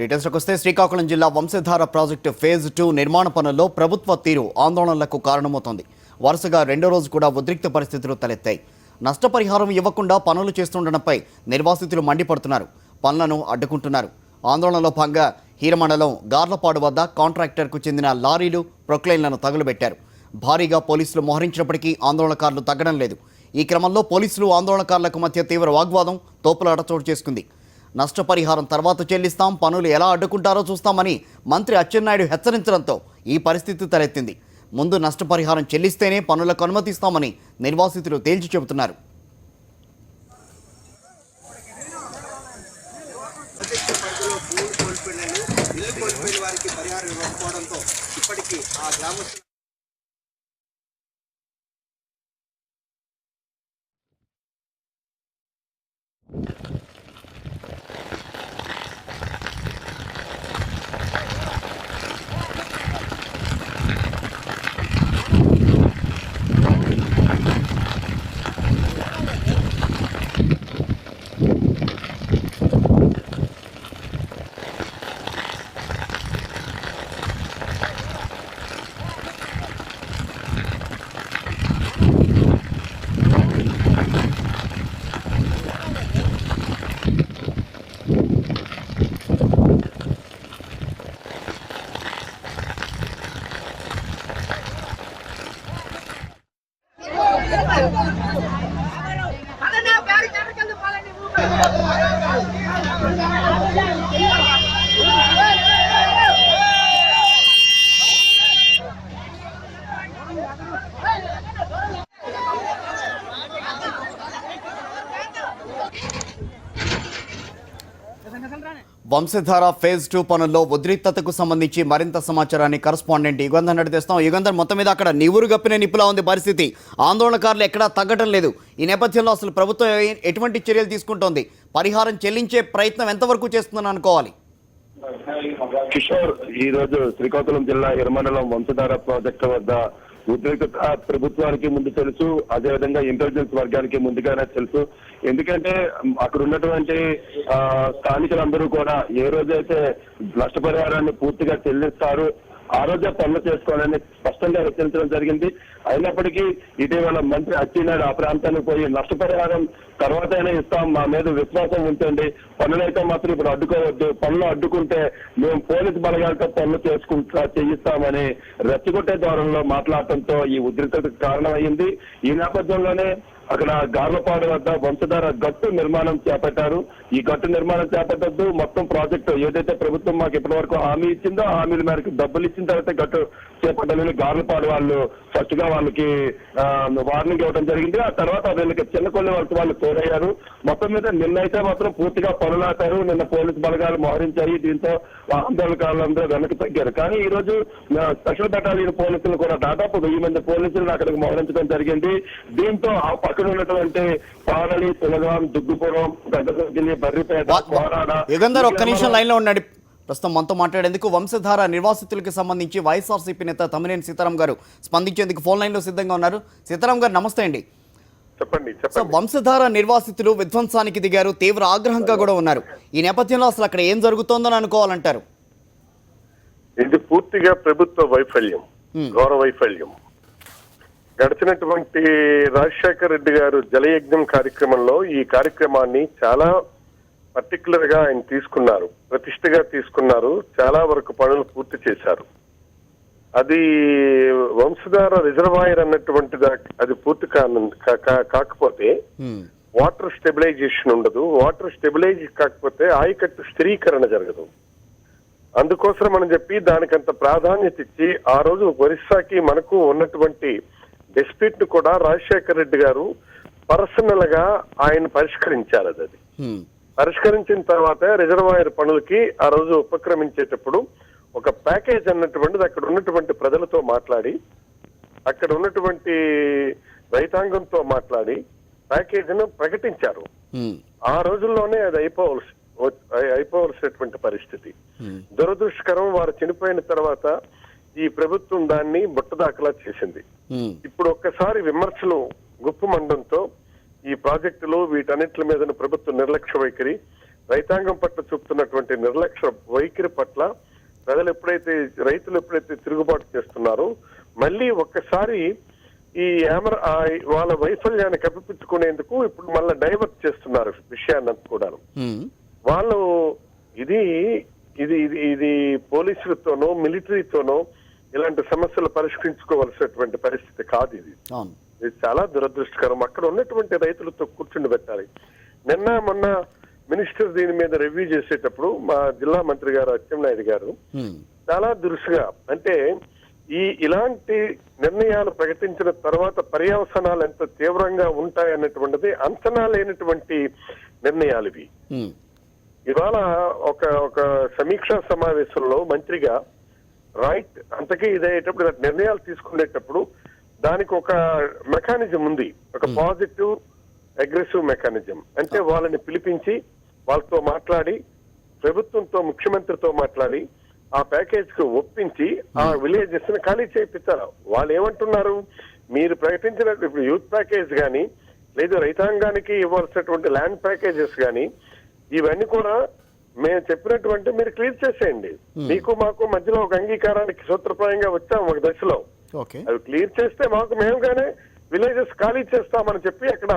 డీటెయిల్స్కి వస్తే శ్రీకాకుళం జిల్లా Vamsadhara project phase 2 నిర్మాణ పనుల్లో ప్రభుత్వ తీరు ఆందోళనలకు కారణమవుతోంది. వరుసగా రెండో రోజు కూడా ఉద్రిక్త పరిస్థితులు తలెత్తాయి. నష్టపరిహారం ఇవ్వకుండా పనులు చేస్తుండడంపై నిర్వాసితులు మండిపడుతున్నారు. పనులను అడ్డుకుంటున్నారు. ఆందోళనలో భాగంగా హీరమండలం గార్లపాడు వద్ద కాంట్రాక్టర్కు చెందిన లారీలు ప్రొక్లైన్లను తగులబెట్టారు. భారీగా పోలీసులు మోహరించినప్పటికీ ఆందోళనకారులు తగ్గడం లేదు. ఈ క్రమంలో పోలీసులు ఆందోళనకారులకు మధ్య తీవ్ర వాగ్వాదం తోపులాట చోటు చేసుకుంది. నష్టపరిహారం తర్వాత చెల్లిస్తాం, పనులు ఎలా అడ్డుకుంటారో చూస్తామని మంత్రి అచ్చెన్నాయుడు హెచ్చరించడంతో ఈ పరిస్థితి తలెత్తింది. ముందు నష్టపరిహారం చెల్లిస్తేనే పనులకు అనుమతిస్తామని నిర్వాసితులు తేల్చి చెబుతున్నారు. వంశధార ఫేజ్ 2 పనుల్లో ఉద్రిక్తతకు సంబంధించి మరింత సమాచారాన్ని కరస్పాండెంట్ యుగంధర్ నడిపిస్తాం. యుగంధర్, మొత్తం మీద అక్కడ నివురు గప్పిన నిప్పులా ఉంది పరిస్థితి. ఆందోళనకారులు ఎక్కడా తగ్గటం లేదు. ఈ నేపథ్యంలో అసలు ప్రభుత్వం ఎటువంటి చర్యలు తీసుకుంటోంది? పరిహారం చెల్లించే ప్రయత్నం ఎంతవరకు చేస్తుందని అనుకోవాలి? కిషోర్, ఈ రోజు శ్రీకాకుళం జిల్లా హిరమండలం వంశధార ప్రాజెక్టు వద్ద ఉద్రిక్తత ప్రభుత్వానికి ముందు తెలుసు, అదేవిధంగా ఇంటెలిజెన్స్ వర్గానికి ముందుగానే తెలుసు. ఎందుకంటే అక్కడ ఉన్నటువంటి స్థానికులందరూ కూడా ఏ రోజైతే నష్టపరిహారాన్ని పూర్తిగా చెల్లిస్తారు ఆ రోజే పనులు చేసుకోవాలని స్పష్టంగా హెచ్చరించడం జరిగింది. అయినప్పటికీ ఇటీవల మంత్రి అచ్చెన్నాయుడు ఆ ప్రాంతానికి పోయి నష్టపరిహారం తర్వాతైనా ఇస్తాం, మా మీద విశ్వాసం ఉంచండి, పనులైతే మాత్రం ఇప్పుడు అడ్డుకోవద్దు, పనులు అడ్డుకుంటే మేము పోలీసు బలగాలతో పనులు చేయిస్తామని రెచ్చగొట్టే ధోరణిలో మాట్లాడటంతో ఈ ఉద్రిక్తతకు కారణమైంది. ఈ నేపథ్యంలోనే అక్కడ గార్లపాడు వద్ద వంశధార గట్టు నిర్మాణం చేపట్టారు. ఈ గట్టు నిర్మాణం చేపట్టద్దు, మొత్తం ప్రాజెక్టు ఏదైతే ప్రభుత్వం మాకు ఇప్పటి వరకు హామీ ఇచ్చిందో ఆ హామీల మేరకు డబ్బులు ఇచ్చిన తర్వాత గట్టు చేపట్టాలని గార్లపాడు వాళ్ళు ఫస్ట్ గా వాళ్ళకి వార్నింగ్ ఇవ్వడం జరిగింది. ఆ తర్వాత వీళ్ళకి చిన్నకొల్లి వరకు వాళ్ళు తోడయ్యారు. మొత్తం మీద నిన్నైతే మాత్రం పూర్తిగా పనులాపారు. నిన్న పోలీసు బలగాలు మోహరించాయి. దీంతో ఆందోళనకారులందరూ వెనక్కి తగ్గారు. కానీ ఈ రోజు స్పెషల్ బెటాలియన్ పోలీసులు కూడా దాదాపు 1000 మంది పోలీసులను అక్కడికి మోహరించడం జరిగింది. దీంతో ఆ పక్కన ఉన్నటువంటి పాలలి, సులగాం, దుగ్గుపురం, పెద్దగిల్లి, బర్రిపేట, కోరాడ. యుగంధర్, ఒక్క నిమిషం లైన్ లో ఉన్నాడు. ప్రస్తుతం మనతో మాట్లాడేందుకు వంశధార నిర్వాసితులకు సంబంధించి వైఎస్ఆర్సీపీ నేత తమ్మినేని సీతారాం గారు స్పందించేందుకు ఫోన్ లైన్ లో సిద్ధంగా ఉన్నారు. సీతారాం గారు, నమస్తే అండి. చెప్పండి. వంశధార నిర్వాసితులు విధ్వంసానికి దిగారు, తీవ్ర ఆగ్రహంగా కూడా ఉన్నారు. ఈ నేపథ్యంలో అసలు అక్కడ ఏం జరుగుతోందని అనుకోవాలంటారు? ఇది పూర్తిగా ప్రభుత్వ వైఫల్యం, ఘోర వైఫల్యం. గడిచినటువంటి రాజశేఖర రెడ్డి గారు జలయజ్ఞం కార్యక్రమంలో ఈ కార్యక్రమాన్ని చాలా పర్టికులర్ గా ఆయన తీసుకున్నారు, ప్రతిష్టగా తీసుకున్నారు. చాలా వరకు పనులు పూర్తి చేశారు. అది వంశధార రిజర్వాయర్ అన్నటువంటిది అది పూర్తి కాకపోతే వాటర్ స్టెబిలైజేషన్ ఉండదు. వాటర్ స్టెబిలైజ్ కాకపోతే ఆయకట్టు స్థిరీకరణ జరగదు. అందుకోసం అని చెప్పి దానికంత ప్రాధాన్యత ఇచ్చి ఆ రోజు ఒరిస్సాకి మనకు ఉన్నటువంటి డిస్ప్యూట్ ను కూడా రాజశేఖర రెడ్డి గారు పర్సనల్ గా ఆయన పరిష్కరించారు. అది పరిష్కరించిన తర్వాత రిజర్వాయర్ పనులకి ఆ రోజు ఉపక్రమించేటప్పుడు ఒక ప్యాకేజ్ అన్నటువంటిది అక్కడ ఉన్నటువంటి ప్రజలతో మాట్లాడి, అక్కడ ఉన్నటువంటి రైతాంగంతో మాట్లాడి ప్యాకేజీని ప్రకటించారు. ఆ రోజుల్లోనే అది అయిపోవలసినటువంటి పరిస్థితి. దురదృష్టకరం, వారు చనిపోయిన తర్వాత ఈ ప్రభుత్వం దాన్ని బుట్టదాఖలా చేసింది. ఇప్పుడు ఒక్కసారి విమర్శలు గుప్పుమండంతో ఈ ప్రాజెక్టులు వీటన్నిటి మీద ప్రభుత్వ నిర్లక్ష్య వైఖరి, రైతాంగం పట్ల చూపుతున్నటువంటి నిర్లక్ష్య వైఖరి పట్ల రైతులు ఎప్పుడైతే తిరుగుబాటు చేస్తున్నారో మళ్ళీ ఒక్కసారి ఈ వాళ్ళ వైఫల్యాన్ని కప్పిపుచ్చుకునేందుకు ఇప్పుడు మళ్ళీ డైవర్ట్ చేస్తున్నారు విషయాన్ని కూడా. వాళ్ళు ఇది ఇది ఇది పోలీసులతోనో మిలిటరీతోనో ఇలాంటి సమస్యలు పరిష్కరించుకోవాల్సినటువంటి పరిస్థితి కాదు. ఇది చాలా దురదృష్టకరం. అక్కడ ఉన్నటువంటి రైతులతో కూర్చుండి పెట్టాలి. మొన్న మినిస్టర్ దీని మీద రివ్యూ చేసేటప్పుడు మా జిల్లా మంత్రి గారు అచ్చెన్నాయుడు గారు చాలా దురుసుగా, అంటే ఇలాంటి నిర్ణయాలు ప్రకటించిన తర్వాత పర్యవసనాలు ఎంత తీవ్రంగా ఉంటాయన్నటువంటిది అంచనా లేనటువంటి నిర్ణయాలు ఇవి. ఇవాళ ఒక సమీక్షా సమావేశంలో మంత్రిగా అంతకీ ఇదయ్యేటప్పుడు నిర్ణయాలు తీసుకునేటప్పుడు దానికి ఒక మెకానిజం ఉంది, ఒక పాజిటివ్ అగ్రెసివ్ మెకానిజం. అంటే వాళ్ళని పిలిపించి వాళ్ళతో మాట్లాడి ప్రభుత్వంతో ముఖ్యమంత్రితో మాట్లాడి ఆ ప్యాకేజ్ కు ఒప్పించి ఆ విలేజెస్ ని ఖాళీ చేయించారు. వాళ్ళు ఏమంటున్నారు, మీరు ప్రకటించిన ఇప్పుడు యూత్ ప్యాకేజ్ గానీ లేదు రైతాంగానికి ఇవ్వాల్సినటువంటి ల్యాండ్ ప్యాకేజెస్ గానీ ఇవన్నీ కూడా మేము చెప్పినటువంటి మీరు క్లియర్ చేసేయండి. మీకు మాకు మధ్యలో ఒక అంగీకారానికి సూత్రప్రాయంగా వచ్చాము ఒక దశలో. అవి క్లియర్ చేస్తే మేము కానీ విలేజెస్ ఖాళీ చేస్తామని చెప్పి అక్కడ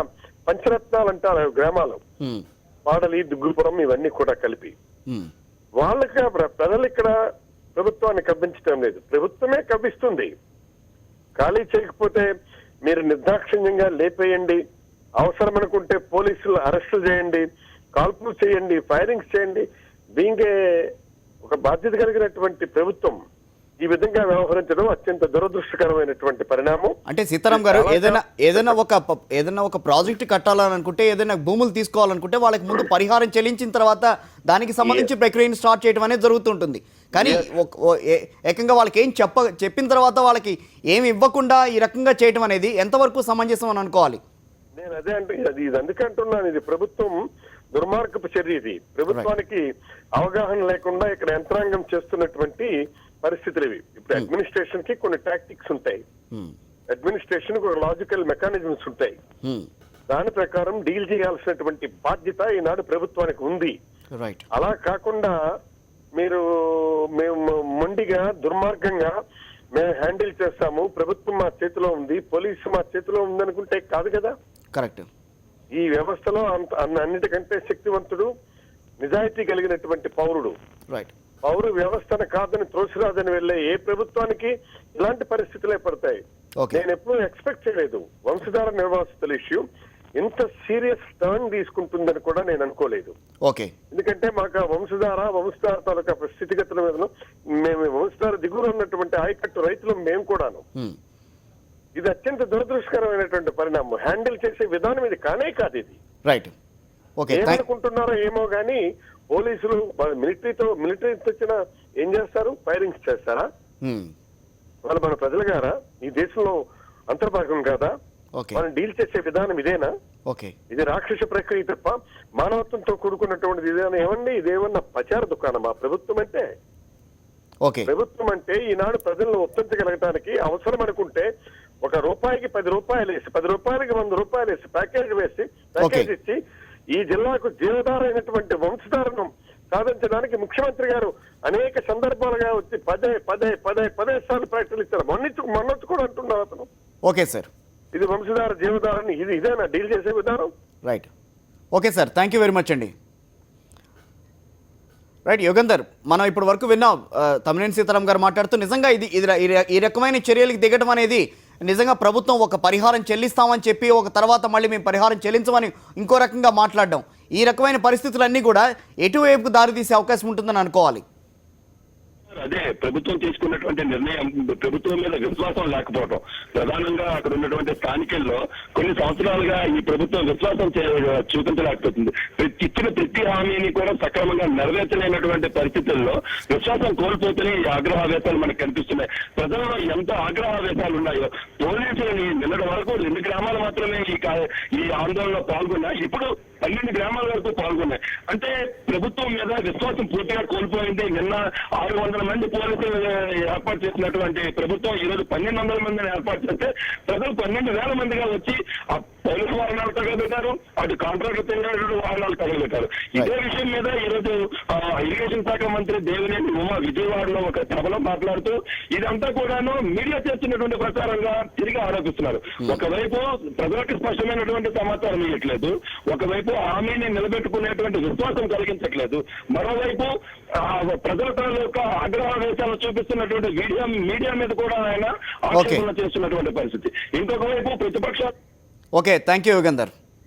పంచరత్నాలు అంటారు గ్రామాలు, పాడలి, దుగ్గుపురం ఇవన్నీ కూడా కలిపి వాళ్ళకి ప్రజలు ఇక్కడ ప్రభుత్వాన్ని కవ్వించడం లేదు, ప్రభుత్వమే కవ్విస్తుంది. ఖాళీ చేయకపోతే మీరు నిర్దాక్షిణ్యంగా లేపేయండి, అవసరం అనుకుంటే పోలీసులు అరెస్టులు చేయండి, కాల్పులు చేయండి, ఫైరింగ్స్ చేయండి. దీనికే ఒక బాధ్యత కలిగినటువంటి ప్రభుత్వం ఈ విధంగా వ్యవహరించడం అత్యంత దురదృష్టకరమైనటువంటి పరిణామం. అంటే సీతారాం గారు ఏదైనా ఒక ప్రాజెక్ట్ కట్టాలని అనుకుంటే, ఏదైనా భూములు తీసుకోవాలనుకుంటే వాళ్ళకి ముందు పరిహారం చెల్లించిన తర్వాత దానికి సంబంధించి ప్రక్రియను స్టార్ట్ చేయడం అనేది జరుగుతుంటుంది. కానీ ఏకంగా వాళ్ళకి ఏం చెప్పిన తర్వాత వాళ్ళకి ఏమి ఇవ్వకుండా ఈ రకంగా చేయడం అనేది ఎంతవరకు సమంజసం అని అనుకోవాలి? నేను అదే అంటే ఇది అందుకే అంటున్నాను, ఇది ప్రభుత్వం దుర్మార్గపు చర్య. ఇది ప్రభుత్వానికి అవగాహన లేకుండా ఇక్కడ యంత్రాంగం చేస్తున్నటువంటి పరిస్థితులు ఇవి. ఇప్పుడు అడ్మినిస్ట్రేషన్ కి కొన్ని టాక్టిక్స్ ఉంటాయి, అడ్మినిస్ట్రేషన్ కి ఒక లాజికల్ మెకానిజమ్స్ ఉంటాయి. దాని ప్రకారం డీల్ చేయాల్సినటువంటి బాధ్యత ఈనాడు ప్రభుత్వానికి ఉంది. అలా కాకుండా మేము మొండిగా దుర్మార్గంగా మేము హ్యాండిల్ చేస్తాము, ప్రభుత్వం మా చేతిలో ఉంది, పోలీసు మా చేతిలో ఉంది అనుకుంటే కాదు కదా. కరెక్ట్. ఈ వ్యవస్థలో అన్నిటికంటే శక్తివంతుడు నిజాయితీ కలిగినటువంటి పౌరుడు. పౌరు వ్యవస్థను కాదని త్రోసిరాదని వెళ్లే ఏ ప్రభుత్వానికి ఇలాంటి పరిస్థితులే పడతాయి. నేను ఎప్పుడూ ఎక్స్పెక్ట్ చేయలేదు వంశధార నిర్వాసితుల ఇష్యూ ఇంత సీరియస్ టర్న్ తీసుకుంటుందని కూడా నేను అనుకోలేదు. ఎందుకంటే మాకు వంశధార తాలూకా స్థితిగతుల మీద మేము వంశధార దిగువన ఉన్నటువంటి ఆయకట్టు రైతులు మేము కూడాను. ఇది అత్యంత దురదృష్టకరమైనటువంటి పరిణామం. హ్యాండిల్ చేసే విధానం ఇది కానే కాదు. ఇది ఏమనుకుంటున్నారో ఏమో గానీ పోలీసులు మిలిటరీ తెచ్చిన ఏం చేస్తారు, ఫైరింగ్స్ చేస్తారా? వాళ్ళు మన ప్రజలు గారా, ఈ దేశంలో అంతర్భాగం కాదా? మనం డీల్ చేసే విధానం ఇదేనా? ఇది రాక్షస ప్రక్రియ తప్ప మానవత్వంతో కూడుకున్నటువంటిది ఇదేనా? ఏమండి ఇదేమన్నా ప్రచార దుకాణమా ప్రభుత్వం అంటే? ప్రభుత్వం అంటే ఈనాడు ప్రజలను ఒప్పించగలగటానికి అవసరం అనుకుంటే ఒక రూపాయికి 10 రూపాయలు వేసి 10 రూపాయలకి 100 రూపాయలు వేసి ప్యాకేజ్ ఇచ్చి ఈ జిల్లాకు జీవధార అయినటువంటి వంశధారను సాధించడానికి ముఖ్యమంత్రి గారు అనేక సందర్భాలుగా వచ్చి పదే సార్లు ప్రకటనలు ఇచ్చారు. మొన్నొచ్చు కూడా అంటున్నారు అతను. ఇది వంశధార జీవధారని ఇదేనా డీల్ చేసే విధానం? Okay sir, thank you very much అండి. యోగేందర్, మనం ఇప్పటి వరకు విన్నాం తమ్మినేని సీతారాం గారు మాట్లాడుతూ నిజంగా ఈ రకమైన చర్యలకు దిగడం అనేది నిజంగా ప్రభుత్వం ఒక పరిహారం చెల్లిస్తామని చెప్పి ఒక తర్వాత మళ్ళీ మేము పరిహారం చెల్లించమని ఇంకో రకంగా మాట్లాడడం, ఈ రకమైన పరిస్థితులన్నీ కూడా ఎటువైపుకు దారితీసే అవకాశం ఉంటుందని అనుకోవాలి. అదే ప్రభుత్వం తీసుకున్నటువంటి నిర్ణయం ప్రభుత్వం మీద విశ్వాసం లేకపోవడం ప్రధానంగా అక్కడ ఉన్నటువంటి స్థానికుల్లో కొన్ని సంవత్సరాలుగా ఈ ప్రభుత్వం విశ్వాసం చూపించలేకపోతుంది. ఇచ్చిన ప్రతి హామీని కూడా సక్రమంగా నెరవేర్చలేనటువంటి పరిస్థితుల్లో విశ్వాసం కోల్పోతేనే ఈ ఆగ్రహావేశాలు మనకు కనిపిస్తున్నాయి. ప్రజల్లో ఎంత ఆగ్రహావేశాలు ఉన్నాయో, పోలీసులని నిన్నటి వరకు 2 గ్రామాలు మాత్రమే ఈ ఆందోళనలో పాల్గొన్నాయి, ఇప్పుడు 12 గ్రామాల వరకు పాల్గొన్నాయి. అంటే ప్రభుత్వం మీద విశ్వాసం పూర్తిగా కోల్పోయింది. నిన్న 600 మంది పోలీసులు ఏర్పాటు చేసినటువంటి ప్రభుత్వం ఈరోజు 1200 మందిని ఏర్పాటు చేస్తే ప్రజలు 12,000 మందిగా వచ్చి పోలీసు వాహనాలు తగలబెట్టారు, అటు కాంట్రాక్టర్ చెందినటువంటి వాహనాలు తగలబెట్టారు. ఇదే విషయం మీద ఈరోజు ఇరిగేషన్ శాఖ మంత్రి దేవినేని ఉమా విజయవాడలో ఒక సభలో మాట్లాడుతూ ఇదంతా కూడాను మీడియా చేస్తున్నటువంటి ప్రచారంగా తిరిగి ఆరోపిస్తున్నారు. ఒకవైపు ప్రజలకు స్పష్టమైనటువంటి సమాచారం ఇవ్వట్లేదు, ఒకవైపు హామీని నిలబెట్టుకునేటువంటి విశ్వాసం కలిగించట్లేదు, మరోవైపు ప్రజల తాలూకా ఆగ్రహావేశాలు చూపిస్తున్నటువంటి మీడియా మీద కూడా ఆయన ఆక్షేపణ చేస్తున్నటువంటి పరిస్థితి. ఇంకొక వైపు ప్రతిపక్ష ఓకే, థ్యాంక్ యూ యుగంధర్.